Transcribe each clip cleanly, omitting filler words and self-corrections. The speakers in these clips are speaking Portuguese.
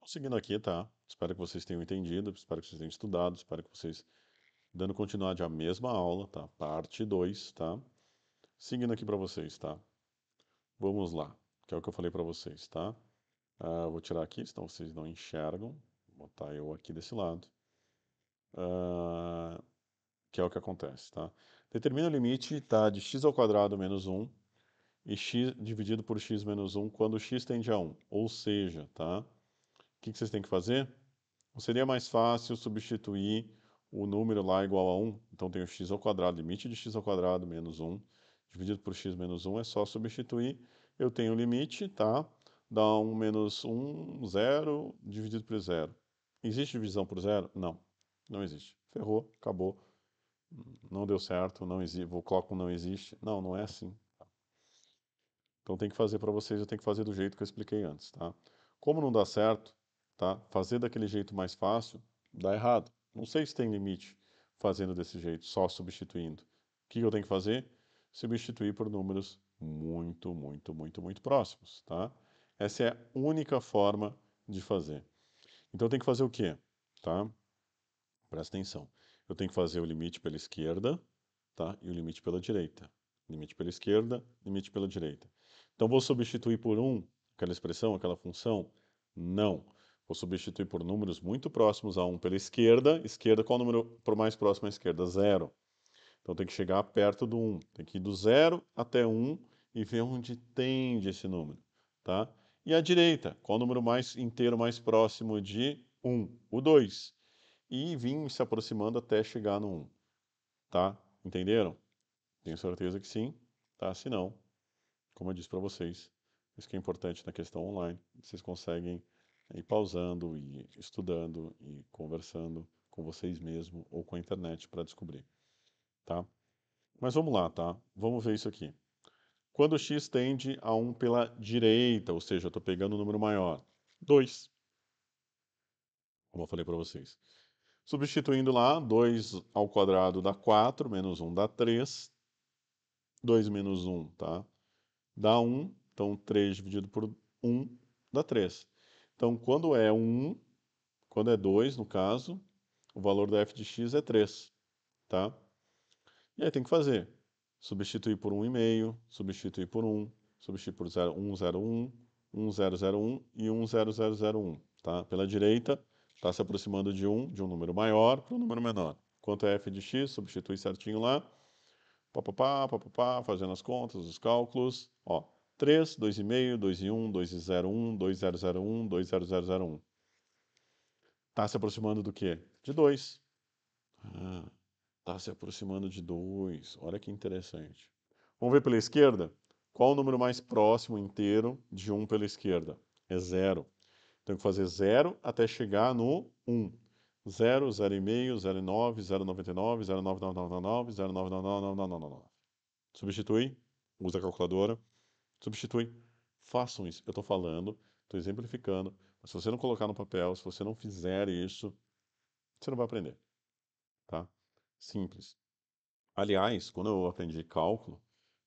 Seguindo aqui, tá? Espero que vocês tenham entendido, espero que vocês tenham estudado, espero que vocês, dando continuidade à mesma aula, tá? Parte 2, tá? Seguindo aqui para vocês, tá? Vamos lá, que é o que eu falei para vocês, tá? Vou tirar aqui, senão vocês não enxergam. Vou botar eu aqui desse lado. Ah, que é o que acontece, tá? Determina o limite, tá? De x ao quadrado menos 1 e x dividido por x menos 1 quando x tende a 1. Ou seja, tá? O que vocês têm que fazer? Não seria mais fácil substituir o número lá igual a 1? Então tem o x ao quadrado, limite de x ao quadrado menos 1, dividido por x menos 1, é só substituir. Eu tenho o limite, tá? Dá 1 menos 1, 0, dividido por 0. Existe divisão por 0? Não, não existe. Ferrou, acabou. Não deu certo, não existe. Vou colocar um não existe. Não, não é assim. Então tem que fazer para vocês, eu tenho que fazer do jeito que eu expliquei antes, tá? Como não dá certo, tá? Fazer daquele jeito mais fácil, dá errado. Não sei se tem limite fazendo desse jeito, só substituindo. O que eu tenho que fazer? Substituir por números muito próximos, tá? Essa é a única forma de fazer. Então eu tenho que fazer o quê? Tá? Presta atenção. Eu tenho que fazer o limite pela esquerda, tá? E o limite pela direita. Limite pela esquerda, limite pela direita. Então vou substituir por 1, aquela expressão, aquela função? Não. Vou substituir por números muito próximos a 1 pela esquerda. Esquerda, qual número por mais próximo à esquerda? 0. Então tem que chegar perto do 1. Tem que ir do 0 até 1 e ver onde tende esse número, tá? E a direita, qual o número mais inteiro mais próximo de 1? O 2. E vim se aproximando até chegar no 1, tá? Entenderam? Tenho certeza que sim, tá? Se não, como eu disse para vocês, isso que é importante na questão online, vocês conseguem ir pausando e estudando e conversando com vocês mesmos ou com a internet para descobrir, tá? Mas vamos lá, tá? Vamos ver isso aqui. Quando x tende a 1 pela direita, ou seja, eu estou pegando um número maior, 2, como eu falei para vocês. Substituindo lá, 2 ao quadrado dá 4, menos 1 dá 3, 2 menos 1, tá? Dá 1, então 3 dividido por 1 dá 3. Então, quando é 1, quando é 2, no caso, o valor da f de x é 3, tá? E aí tem que fazer. Substituir por 1,5, substituir por 1, substituir por 0, 1, 0, 1, 1, 0, 0, 1 e 1, 0, 0, 0, 1, tá? Pela direita, está se aproximando de um número maior para um número menor. Quanto é f de x, substitui certinho lá. Papapá, fazendo as contas, os cálculos. Ó, 3, 2,5, 2 e 1, 2 e 0, 1, 2, 0, 0, 1, 2, 0, 0, 0, 1. Está se aproximando do quê? De 2. Está se aproximando de 2. Olha que interessante. Vamos ver pela esquerda? Qual o número mais próximo inteiro de 1 pela esquerda? É 0. Tenho que fazer 0 até chegar no 1. 0, 0,5, 0,9, 0,99, 0,9999, 0,99999. Substitui, usa a calculadora, substitui. Façam isso. Eu estou falando, estou exemplificando, mas se você não colocar no papel, se você não fizer isso, você não vai aprender, tá? Simples. Aliás, quando eu aprendi cálculo,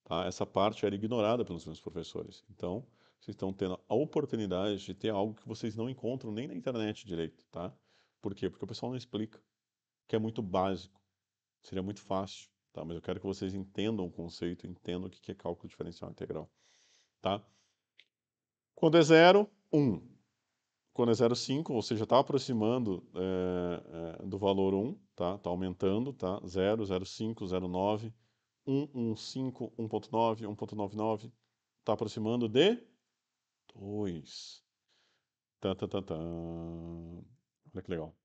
tá, essa parte era ignorada pelos meus professores. Então, vocês estão tendo a oportunidade de ter algo que vocês não encontram nem na internet direito, tá? Por quê? Porque o pessoal não explica, que é muito básico. Seria muito fácil, tá? Mas eu quero que vocês entendam o conceito, entendam o que é cálculo diferencial integral, tá? Quando é 0, 1. Quando é 0,5, você já está aproximando do valor 1, tá? Está aumentando, tá? 0, 0,5, 0,9, 1, 1,5, 1,9, 1,99. Está aproximando de 2. Tá, tá, tá, tá. Olha que legal.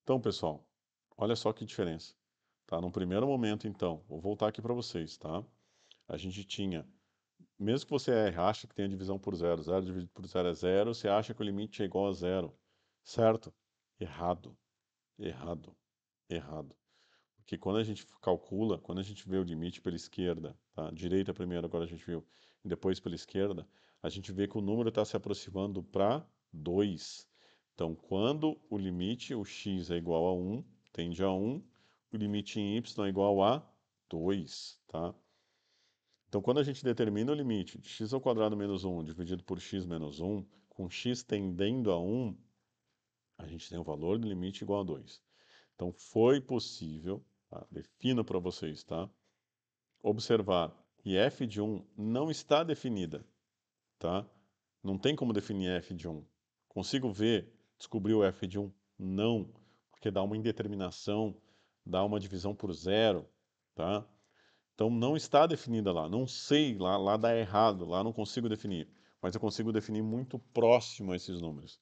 Então, pessoal, olha só que diferença. Tá? Num primeiro momento, então, vou voltar aqui para vocês, tá? A gente tinha, mesmo que você ache que tenha divisão por zero, 0 dividido por 0 é 0, você acha que o limite é igual a 0, certo? Errado, errado, errado. Porque quando a gente calcula, quando a gente vê o limite pela esquerda, tá? Direita primeiro, agora a gente viu, e depois pela esquerda, a gente vê que o número está se aproximando para 2. Então, quando o limite, o x é igual a 1, tende a 1, o limite em y é igual a 2, tá? Então, quando a gente determina o limite de x ao quadrado menos 1 dividido por x menos 1, com x tendendo a 1, a gente tem o valor do limite igual a 2. Então, foi possível, tá? Defino para vocês, tá? Observar que f de 1 não está definida, tá? Não tem como definir f de 1. Consigo ver, descobrir o f de 1? Não, porque dá uma indeterminação, dá uma divisão por zero, tá? Então não está definida lá. Não sei, lá dá errado, lá não consigo definir. Mas eu consigo definir muito próximo a esses números,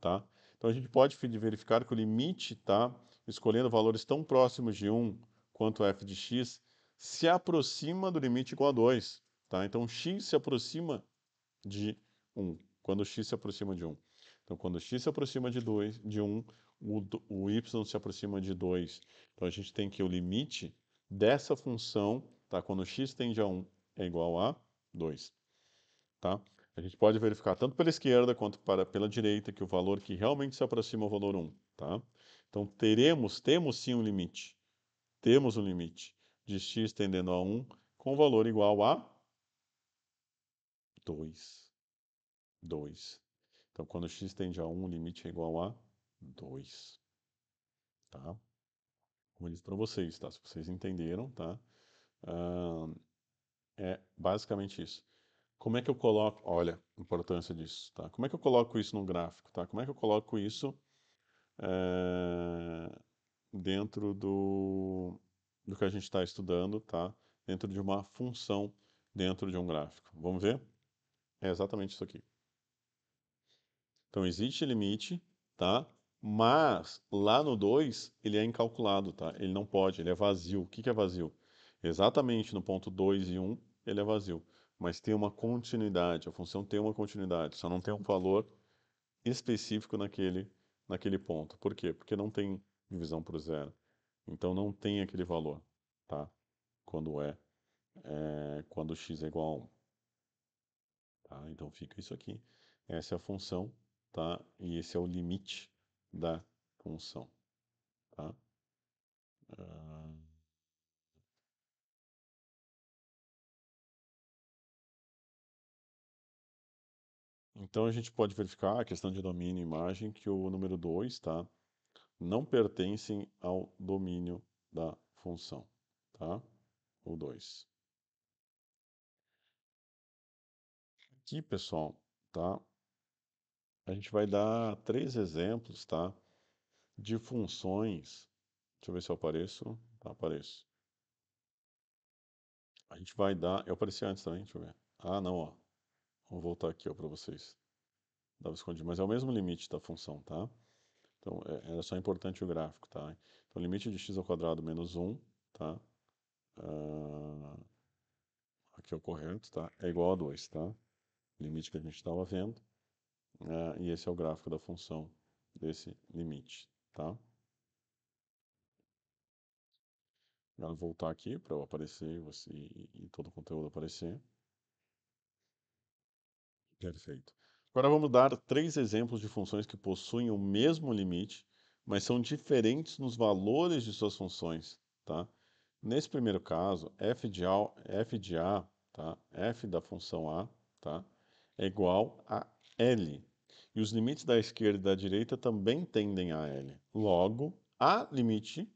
tá? Então a gente pode verificar que o limite, tá? Escolhendo valores tão próximos de 1 quanto f de x, se aproxima do limite igual a 2, tá? Então x se aproxima de 1, quando x se aproxima de 1. Então, quando x se aproxima de 1, o y se aproxima de 2. Então, a gente tem que o limite dessa função, tá? Quando x tende a 1 é igual a 2, tá? A gente pode verificar tanto pela esquerda quanto pela direita que o valor que realmente se aproxima é o valor 1, tá? Então, temos sim um limite. Temos um limite de x tendendo a 1 com valor igual a 2. 2. Então, quando x tende a 1, o limite é igual a 2, tá? Como eu disse para vocês, tá? Se vocês entenderam, tá? Ah, é basicamente isso. Como é que eu coloco... Olha, a importância disso, tá? Como é que eu coloco isso no gráfico, tá? Como é que eu coloco isso dentro do que a gente está estudando, tá? Dentro de uma função, dentro de um gráfico. Vamos ver? É exatamente isso aqui. Então, existe limite, tá? Mas lá no 2 ele é incalculado, tá? Ele não pode, ele é vazio. O que que é vazio? Exatamente no ponto 2 e 1, ele é vazio. Mas tem uma continuidade, a função tem uma continuidade, só não tem um valor específico naquele ponto. Por quê? Porque não tem divisão por zero. Então não tem aquele valor, tá? Quando quando x é igual a 1. Tá? Então fica isso aqui. Essa é a função, tá? E esse é o limite da função, tá? Ah, então a gente pode verificar a questão de domínio e imagem que o número 2, tá? Não pertencem ao domínio da função, tá? O 2. Aqui, pessoal, tá? A gente vai dar 3 exemplos, tá? De funções. Deixa eu ver se eu apareço. Tá, apareço. A gente vai dar. Eu apareci antes também, deixa eu ver. Ah, não, ó. Vou voltar aqui, ó, para vocês. Dava escondido, mas é o mesmo limite da função, tá? Então, era só importante o gráfico, tá? Então, limite de x ao quadrado menos 1, tá? Ah, aqui é o correto, tá? É igual a 2, tá? Limite que a gente estava vendo. E esse é o gráfico da função desse limite, tá? Vou voltar aqui para eu aparecer e todo o conteúdo aparecer. Perfeito. Agora vamos dar 3 exemplos de funções que possuem o mesmo limite, mas são diferentes nos valores de suas funções, tá? Nesse primeiro caso, f de a, tá? F da função a, tá? É igual a L. E os limites da esquerda e da direita também tendem a L. Logo, a limite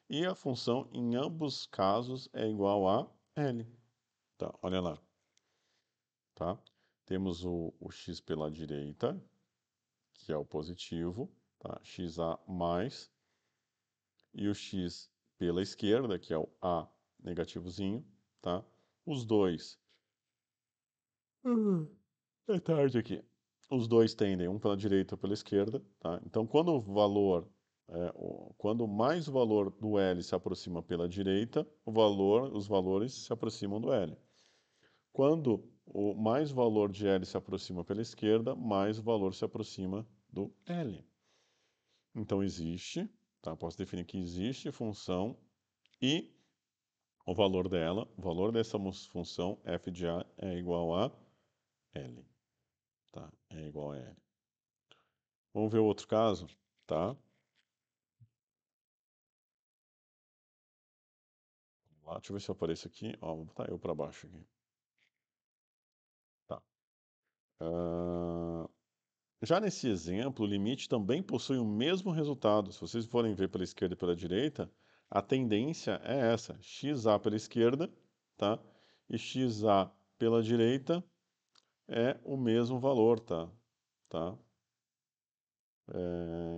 e a função em ambos casos é igual a L. Tá, olha lá, tá? Temos o x pela direita, que é o positivo, tá? xa mais, e o x pela esquerda, que é o a negativozinho, tá? Os dois. É tarde aqui. Os dois tendem, um pela direita ou pela esquerda, tá? Então, quando o valor, quando mais o valor do L se aproxima pela direita, os valores se aproximam do L. Quando o mais valor de L se aproxima pela esquerda, mais o valor se aproxima do L. Então existe, tá? Posso definir que existe função e o valor dela, o valor dessa função f de a é igual a L, tá? É igual a L. Vamos ver o outro caso, tá? Vamos lá, deixa eu ver se eu apareço aqui. Ó, vou botar eu para baixo aqui. Tá. Ah, Já nesse exemplo, o limite também possui o mesmo resultado. Se vocês forem ver pela esquerda e pela direita, a tendência é essa: xa pela esquerda, tá? E xa pela direita é o mesmo valor, tá? Tá?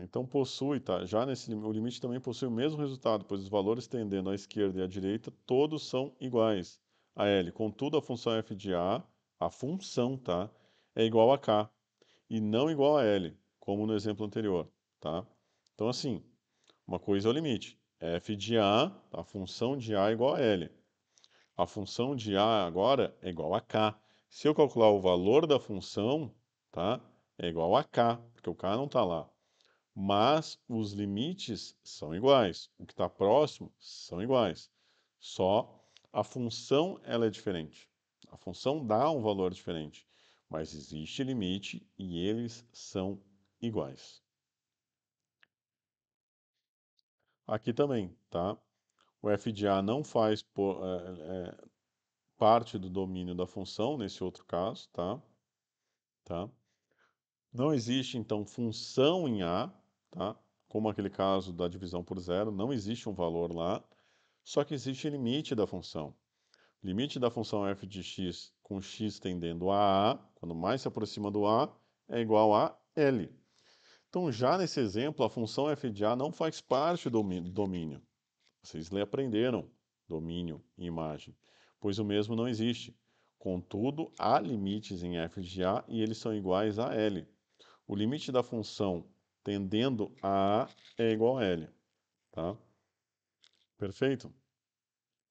Então possui, tá? Já o limite também possui o mesmo resultado, pois os valores tendendo à esquerda e à direita, todos são iguais a L. Contudo, a função f de a função, tá? É igual a k e não igual a L, como no exemplo anterior, tá? Então, assim, uma coisa é o limite. F de a função de a é igual a L. A função de a agora é igual a k. Se eu calcular o valor da função, tá? É igual a k, porque o k não está lá. Mas os limites são iguais. O que está próximo são iguais. Só a função ela é diferente. A função dá um valor diferente. Mas existe limite e eles são iguais. Aqui também, tá? O f de a não faz parte do domínio da função, nesse outro caso, tá? Tá? Não existe, então, função em A, tá? Como aquele caso da divisão por zero, não existe um valor lá, só que existe limite da função. Limite da função f de x com x tendendo a, quando mais se aproxima do a, é igual a L. Então, já nesse exemplo, a função f de a não faz parte do domínio. Vocês aprenderam domínio e imagem, pois o mesmo não existe. Contudo, há limites em f de a e eles são iguais a L. O limite da função tendendo a é igual a L, tá? Perfeito?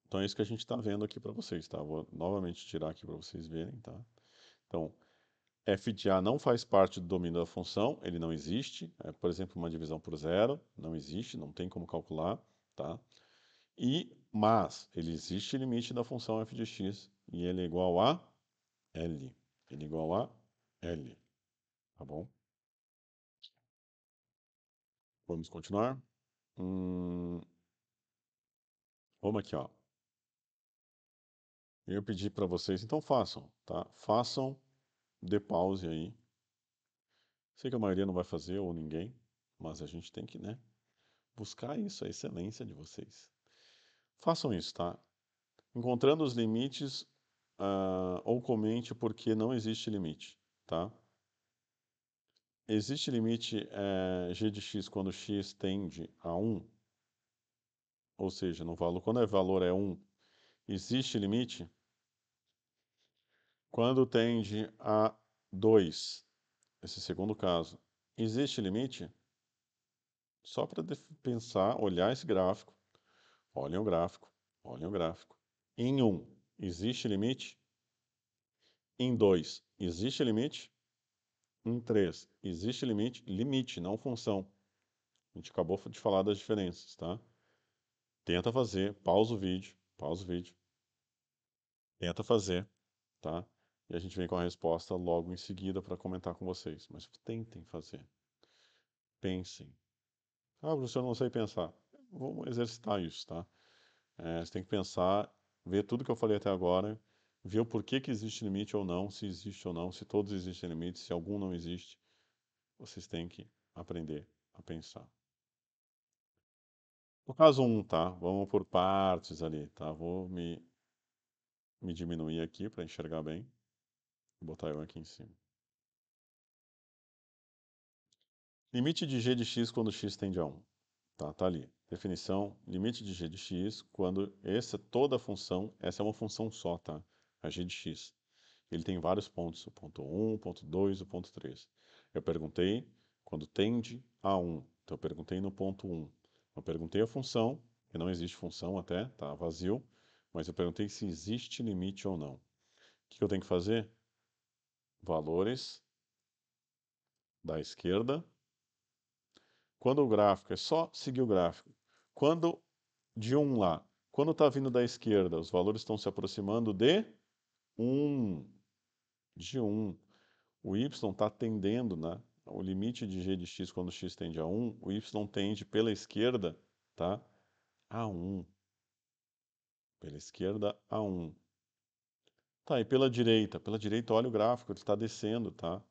Então é isso que a gente está vendo aqui para vocês, tá? Vou novamente tirar aqui para vocês verem, tá? Então, f de a não faz parte do domínio da função, ele não existe. Por exemplo, uma divisão por zero, não existe, não tem como calcular, tá? Mas ele existe limite da função f de x e ele é igual a L. Ele é igual a L, tá bom? Vamos continuar? Hum, vamos aqui, ó. Eu pedi para vocês, então façam, tá? Façam, dê pause aí. Sei que a maioria não vai fazer, ou ninguém, mas a gente tem que, né, buscar isso, a excelência de vocês. Façam isso, tá? Encontrando os limites, ou comente porque não existe limite, tá? Existe limite g de x quando x tende a 1? Ou seja, no valor, quando o valor é 1, existe limite? Quando tende a 2, esse segundo caso, existe limite? Só para pensar, olhar esse gráfico. Olhem o gráfico, olhem o gráfico. Em 1, existe limite? Em 2, existe limite? Em 3, existe limite? Limite, não função. A gente acabou de falar das diferenças, tá? Tenta fazer, pausa o vídeo, tenta fazer, tá? E a gente vem com a resposta logo em seguida para comentar com vocês. Mas tentem fazer. Pensem. Ah, professor, eu não sei pensar. Vamos exercitar isso, tá? Você tem que pensar, ver tudo que eu falei até agora, ver o porquê que existe limite ou não, se existe ou não, se todos existem limites, se algum não existe. Vocês têm que aprender a pensar. No caso 1, tá? Vamos por partes ali, tá? Vou me diminuir aqui para enxergar bem. Vou botar eu aqui em cima. Limite de g de x quando x tende a 1. Tá ali. Definição, limite de g de x quando toda a função, essa é uma função só, tá? A g de x. Ele tem vários pontos, o ponto 1, o ponto 2, o ponto 3. Eu perguntei quando tende a 1. Então eu perguntei no ponto 1. Eu perguntei a função, que não existe função até, tá vazio, mas eu perguntei se existe limite ou não. O que eu tenho que fazer? Valores da esquerda. Quando o gráfico, é só seguir o gráfico. Quando de 1 lá, quando está vindo da esquerda, os valores estão se aproximando de 1. De 1. O y está tendendo, né? O limite de g de x quando x tende a 1, o y tende pela esquerda, tá? A 1. Pela esquerda a 1. Tá, e pela direita? Pela direita, olha o gráfico, ele está descendo, tá?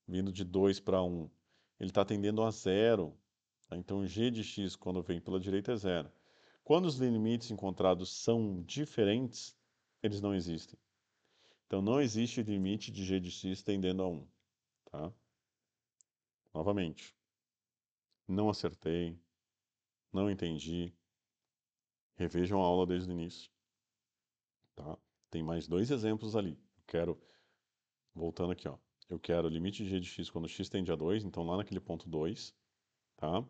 vindo de 2 para 1, ele está tendendo a zero. Tá? Então, g de x, quando vem pela direita, é zero. Quando os limites encontrados são diferentes, eles não existem. Então, não existe limite de g de x tendendo a 1. Tá? Novamente, não acertei, não entendi. Revejam a aula desde o início. Tá? Tem mais dois exemplos ali. Eu quero, voltando aqui, ó. Eu quero limite de g de x quando x tende a 2, então lá naquele ponto 2, tá?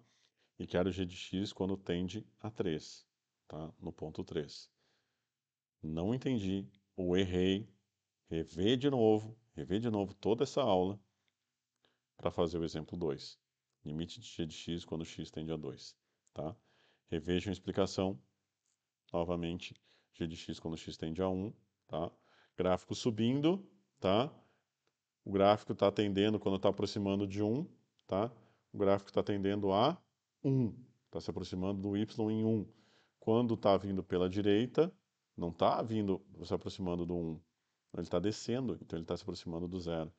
E quero g de x quando tende a 3, tá? No ponto 3. Não entendi ou errei, rever de novo toda essa aula para fazer o exemplo 2. Limite de g de x quando x tende a 2, tá? Revejam a explicação, novamente, g de x quando x tende a 1, tá? Gráfico subindo, tá? O gráfico está tendendo, quando está aproximando de 1, tá? O gráfico está tendendo a 1, está se aproximando do y em 1. Quando está vindo pela direita, não está vindo, se aproximando do 1. Ele está descendo, então ele está se aproximando do zero.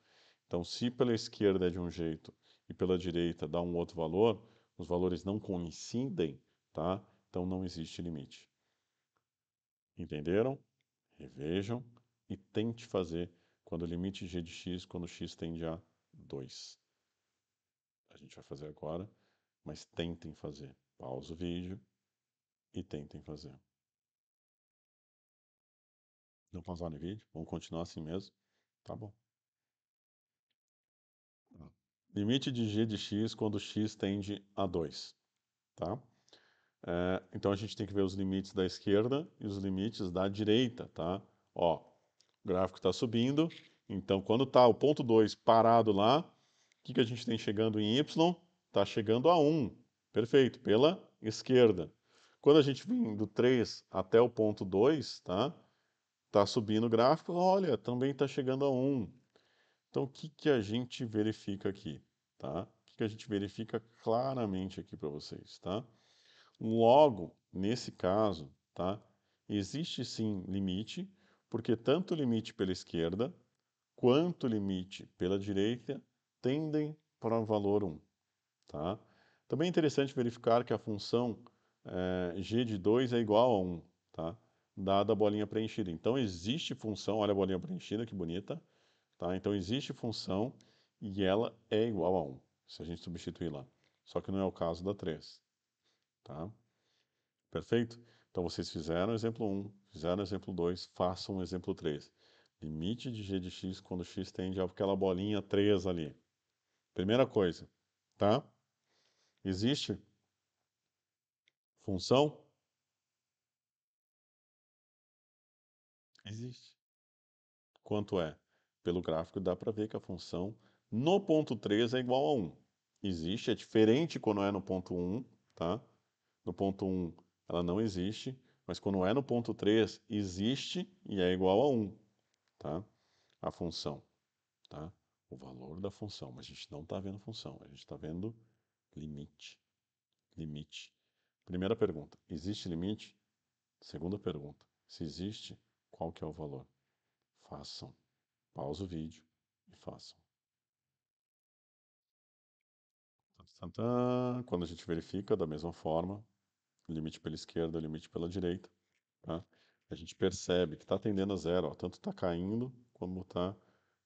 Então, se pela esquerda é de um jeito e pela direita dá um outro valor, os valores não coincidem, tá? Então não existe limite. Entenderam? Revejam e tente fazer quando o limite g de x, quando x tende a 2. A gente vai fazer agora, mas tentem fazer. Pausa o vídeo e tentem fazer. Não pausaram o vídeo? Vamos continuar assim mesmo? Tá bom. Limite de g de x quando x tende a 2. Tá? Então a gente tem que ver os limites da esquerda e os limites da direita, tá? Ó, o gráfico está subindo, então quando está o ponto 2 parado lá, o que a gente tem chegando em y? Está chegando a 1. Perfeito, pela esquerda. Quando a gente vem do 3 até o ponto 2, tá? Está subindo o gráfico, olha, também está chegando a 1. Então o que a gente verifica aqui, tá? O que a gente verifica claramente aqui para vocês, tá? Logo, nesse caso, tá? Existe sim limite, porque tanto o limite pela esquerda quanto o limite pela direita tendem para o valor 1, tá? Também é interessante verificar que a função g de 2 é igual a 1, tá? Dada a bolinha preenchida. Então existe função, olha a bolinha preenchida, que bonita, tá? Então existe função e ela é igual a 1, se a gente substituir lá. Só que não é o caso da 3, tá? Perfeito? Então vocês fizeram o exemplo 1, fizeram o exemplo 2, façam o exemplo 3. Limite de g de x quando x tende àquela bolinha 3 ali. Primeira coisa, tá? Existe função? Existe. Quanto é? Pelo gráfico dá para ver que a função no ponto 3 é igual a 1. Existe, é diferente quando é no ponto 1, tá? No ponto 1 ela não existe, mas quando é no ponto 3 existe e é igual a 1, tá? A função, tá? O valor da função, mas a gente não está vendo função, a gente está vendo limite. Limite. Primeira pergunta, existe limite? Segunda pergunta, se existe, qual que é o valor? Façam. Pausa o vídeo e façam. Quando a gente verifica da mesma forma, limite pela esquerda, limite pela direita, tá? A gente percebe que está tendendo a zero, ó, tanto está caindo como está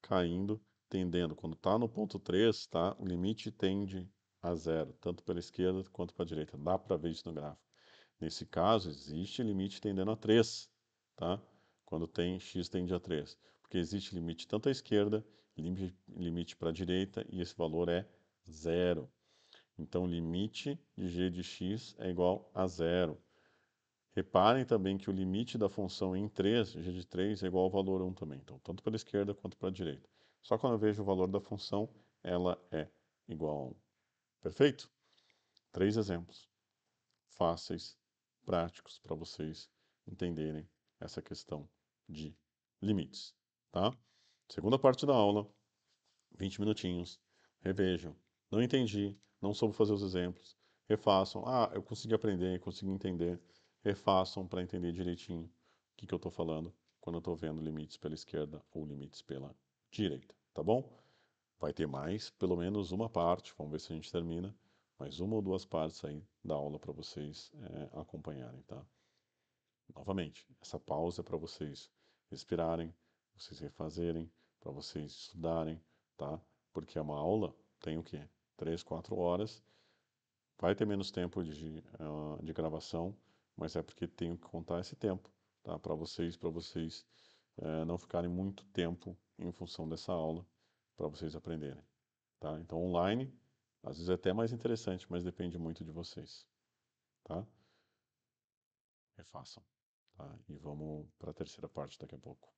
caindo, tendendo. Quando está no ponto 3, tá? O limite tende a zero, tanto pela esquerda quanto para a direita. Dá para ver isso no gráfico. Nesse caso, existe limite tendendo a 3, tá? Quando tem x tende a 3. Porque existe limite tanto à esquerda, limite para a direita, e esse valor é zero. Então, limite de g de x é igual a zero. Reparem também que o limite da função em 3, g de 3, é igual ao valor 1 também. Então, tanto para a esquerda quanto para a direita. Só quando eu vejo o valor da função, ela é igual a 1. Perfeito? 3 exemplos fáceis, práticos, para vocês entenderem essa questão de limites, tá? Segunda parte da aula, 20 minutinhos, revejam. Não entendi, não soube fazer os exemplos, refaçam. Ah, eu consegui aprender, consegui entender. Refaçam para entender direitinho o que eu estou falando quando eu estou vendo limites pela esquerda ou limites pela direita, tá bom? Vai ter mais, pelo menos uma parte, vamos ver se a gente termina, mais uma ou duas partes aí da aula para vocês acompanharem, tá? Novamente, essa pausa é para vocês respirarem, vocês refazerem, para vocês estudarem, tá? Porque é uma aula, tem o quê? 3, 4 horas, vai ter menos tempo de gravação, mas é porque tenho que contar esse tempo, tá? Para vocês não ficarem muito tempo em função dessa aula, para vocês aprenderem, tá? Então, online, às vezes é até mais interessante, mas depende muito de vocês, tá? Refaçam, tá? E vamos para a terceira parte daqui a pouco.